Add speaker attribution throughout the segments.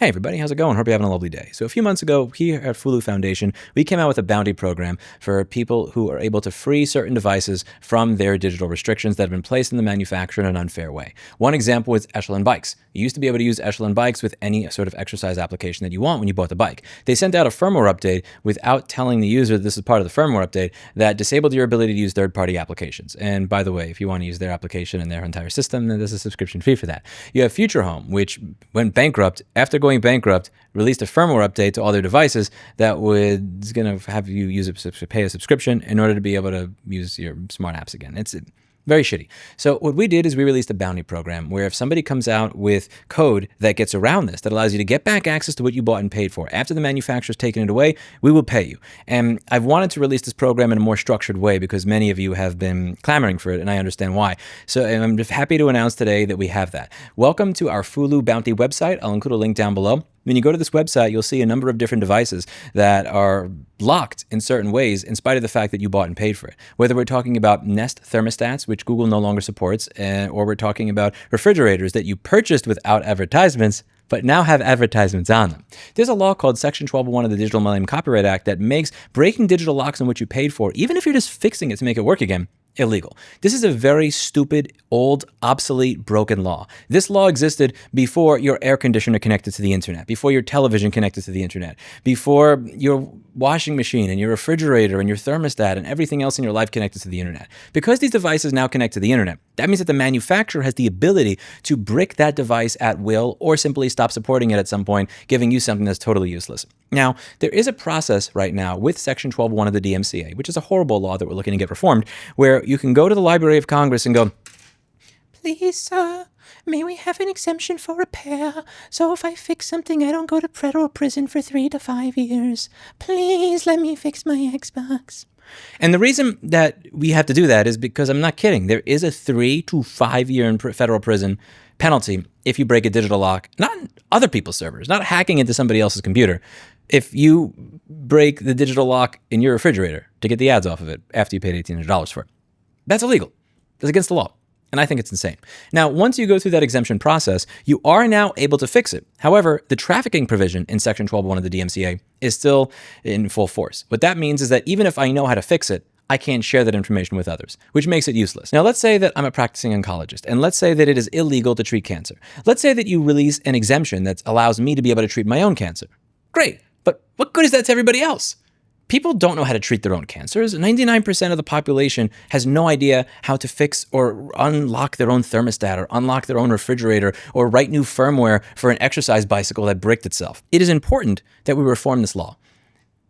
Speaker 1: Hey everybody, how's it going? Hope you're having a lovely day. So a few months ago, here at Fulu Foundation, we came out with a bounty program for people who are able to free certain devices from their digital restrictions that have been placed in the manufacturer in an unfair way. One example was Echelon bikes. You used to be able to use Echelon bikes with any sort of exercise application that you want when you bought the bike. They sent out a firmware update without telling the user this is part of the firmware update that disabled your ability to use third-party applications. And by the way, if you want to use their application and their entire system, then there's a subscription fee for that. You have Future Home, which went bankrupt after going bankrupt, released a firmware update to all their devices that is going to have you pay a subscription in order to be able to use your smart apps again. It's very shitty. So what we did is we released a bounty program where if somebody comes out with code that gets around this, that allows you to get back access to what you bought and paid for after the manufacturer's taken it away, we will pay you. And I've wanted to release this program in a more structured way because many of you have been clamoring for it, and I understand why. So I'm just happy to announce today that we have that. Welcome to our Fulu Bounty website. I'll include a link down below. When you go to this website, you'll see a number of different devices that are locked in certain ways in spite of the fact that you bought and paid for it. Whether we're talking about Nest thermostats, which Google no longer supports, or we're talking about refrigerators that you purchased without advertisements, but now have advertisements on them. There's a law called Section 1201 of the Digital Millennium Copyright Act that makes breaking digital locks on what you paid for, even if you're just fixing it to make it work again, illegal. This is a very stupid, old, obsolete, broken law. This law existed before your air conditioner connected to the internet, before your television connected to the internet, before your washing machine and your refrigerator and your thermostat and everything else in your life connected to the internet. Because these devices now connect to the internet, that means that the manufacturer has the ability to brick that device at will or simply stop supporting it at some point, giving you something that's totally useless. Now, there is a process right now with Section 1201 of the DMCA, which is a horrible law that we're looking to get reformed, where you can go to the Library of Congress and go, "Please, sir, may we have an exemption for repair? So if I fix something, I don't go to federal prison for 3 to 5 years. Please let me fix my Xbox." And the reason that we have to do that is because I'm not kidding. There is a 3 to 5 year in federal prison penalty if you break a digital lock, not on other people's servers, not hacking into somebody else's computer. If you break the digital lock in your refrigerator to get the ads off of it after you paid $1,800 for it, that's illegal. That's against the law. And I think it's insane. Now, once you go through that exemption process, you are now able to fix it. However, the trafficking provision in Section 1201 of the DMCA is still in full force. What that means is that even if I know how to fix it, I can't share that information with others, which makes it useless. Now, let's say that I'm a practicing oncologist, and let's say that it is illegal to treat cancer. Let's say that you release an exemption that allows me to be able to treat my own cancer. Great, but what good is that to everybody else? People don't know how to treat their own cancers. 99% of the population has no idea how to fix or unlock their own thermostat or unlock their own refrigerator or write new firmware for an exercise bicycle that bricked itself. It is important that we reform this law.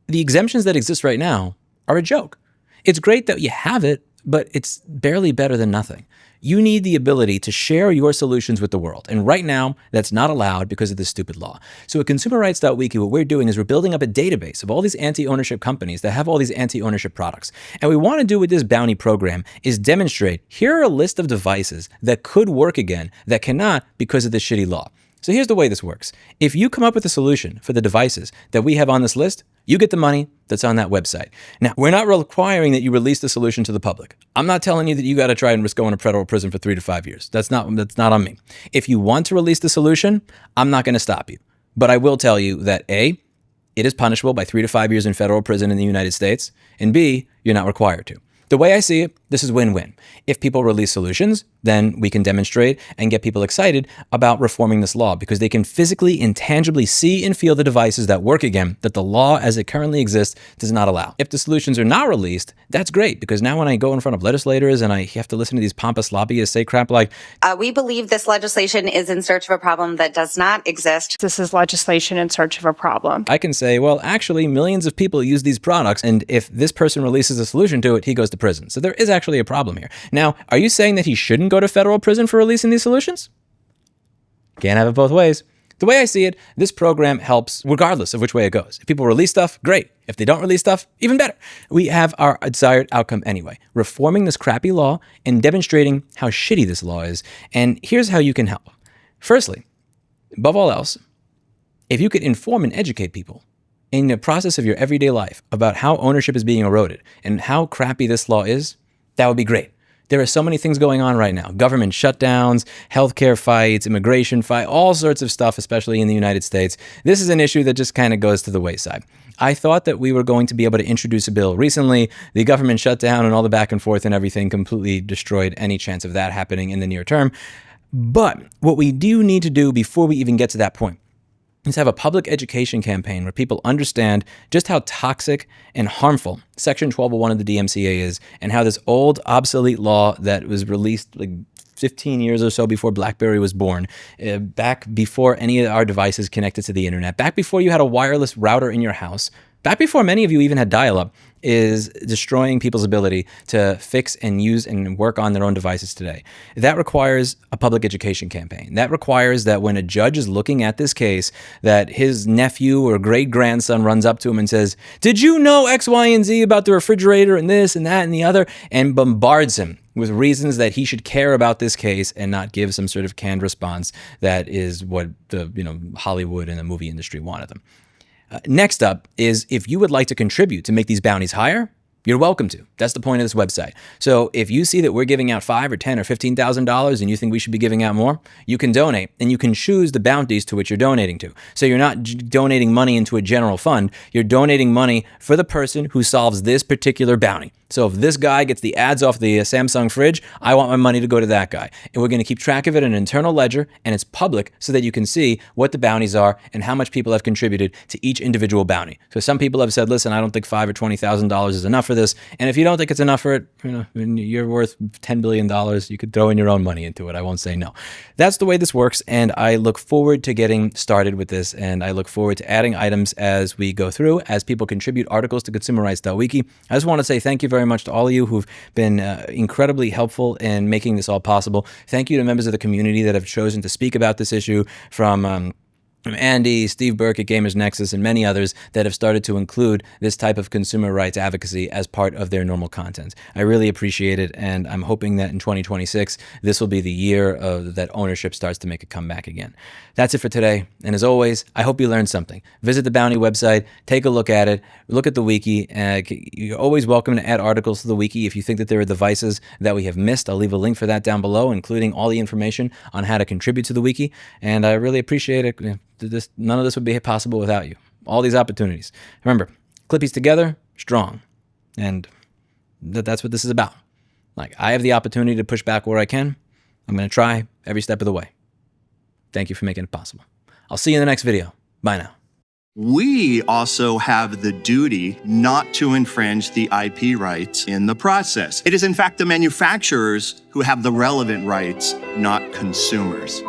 Speaker 1: The exemptions that exist right now are a joke. It's great that you have it, but it's barely better than nothing. You need the ability to share your solutions with the world. And right now, that's not allowed because of this stupid law. So at ConsumerRights.wiki, what we're doing is we're building up a database of all these anti-ownership companies that have all these anti-ownership products. And what we want to do with this bounty program is demonstrate, here are a list of devices that could work again that cannot because of this shitty law. So here's the way this works. If you come up with a solution for the devices that we have on this list, you get the money that's on that website. Now, we're not requiring that you release the solution to the public. I'm not telling you that you got to try and risk going to federal prison for 3 to 5 years. That's not on me. If you want to release the solution, I'm not going to stop you. But I will tell you that A, it is punishable by 3 to 5 years in federal prison in the United States, and B, you're not required to. The way I see it, this is win-win. If people release solutions, then we can demonstrate and get people excited about reforming this law because they can physically and tangibly see and feel the devices that work again that the law as it currently exists does not allow. If the solutions are not released, that's great because now when I go in front of legislators and I have to listen to these pompous lobbyists say crap like,
Speaker 2: we believe this legislation is in search of a problem that does not exist.
Speaker 3: This is legislation in search of a problem.
Speaker 1: I can say, well, actually, millions of people use these products, and if this person releases a solution to it, he goes to prison. So there is actually a problem here. Now, are you saying that he shouldn't go to federal prison for releasing these solutions? Can't have it both ways. The way I see it, this program helps regardless of which way it goes. If people release stuff, great. If they don't release stuff, even better. We have our desired outcome anyway. Reforming this crappy law and demonstrating how shitty this law is. And here's how you can help. Firstly, above all else, if you could inform and educate people in the process of your everyday life about how ownership is being eroded and how crappy this law is, that would be great. There are so many things going on right now. Government shutdowns, healthcare fights, immigration fight, all sorts of stuff, especially in the United States. This is an issue that just kind of goes to the wayside. I thought that we were going to be able to introduce a bill recently. The government shutdown and all the back and forth and everything completely destroyed any chance of that happening in the near term. But what we do need to do before we even get to that point is have a public education campaign where people understand just how toxic and harmful Section 1201 of the DMCA is, and how this old, obsolete law that was released like 15 years or so before BlackBerry was born, back before any of our devices connected to the internet, back before you had a wireless router in your house, back before many of you even had dial-up, is destroying people's ability to fix and use and work on their own devices today. That requires a public education campaign. That requires that when a judge is looking at this case, that his nephew or great-grandson runs up to him and says, "Did you know X, Y, and Z about the refrigerator and this and that and the other?" and bombards him with reasons that he should care about this case and not give some sort of canned response that is what the Hollywood and the movie industry wanted them. Next up is, if you would like to contribute to make these bounties higher, you're welcome to. That's the point of this website. So if you see that we're giving out $5,000 or $10,000 or $15,000 and you think we should be giving out more, you can donate, and you can choose the bounties to which you're donating to. So you're not donating money into a general fund. You're donating money for the person who solves this particular bounty. So if this guy gets the ads off the Samsung fridge, I want my money to go to that guy. And we're going to keep track of it in an internal ledger, and it's public so that you can see what the bounties are and how much people have contributed to each individual bounty. So some people have said, listen, I don't think $5,000 or $20,000 is enough for this. And if you don't think it's enough for it, you're worth $10 billion. You could throw in your own money into it. I won't say no. That's the way this works. And I look forward to getting started with this. And I look forward to adding items as we go through, as people contribute articles to consumerrights.wiki. I just want to say thank you very much to all of you who've been incredibly helpful in making this all possible. Thank you to members of the community that have chosen to speak about this issue, from Andy, Steve Burke at Gamers Nexus, and many others that have started to include this type of consumer rights advocacy as part of their normal content. I really appreciate it, and I'm hoping that in 2026, this will be the year that ownership starts to make a comeback again. That's it for today, and as always, I hope you learned something. Visit the Bounty website, take a look at it, look at the wiki. You're always welcome to add articles to the wiki if you think that there are devices that we have missed. I'll leave a link for that down below, including all the information on how to contribute to the wiki, and I really appreciate it. None of this would be possible without you. All these opportunities. Remember, Clippies together, strong. And that's what this is about. Like, I have the opportunity to push back where I can. I'm going to try every step of the way. Thank you for making it possible. I'll see you in the next video. Bye now.
Speaker 4: We also have the duty not to infringe the IP rights in the process. It is, in fact, the manufacturers who have the relevant rights, not consumers.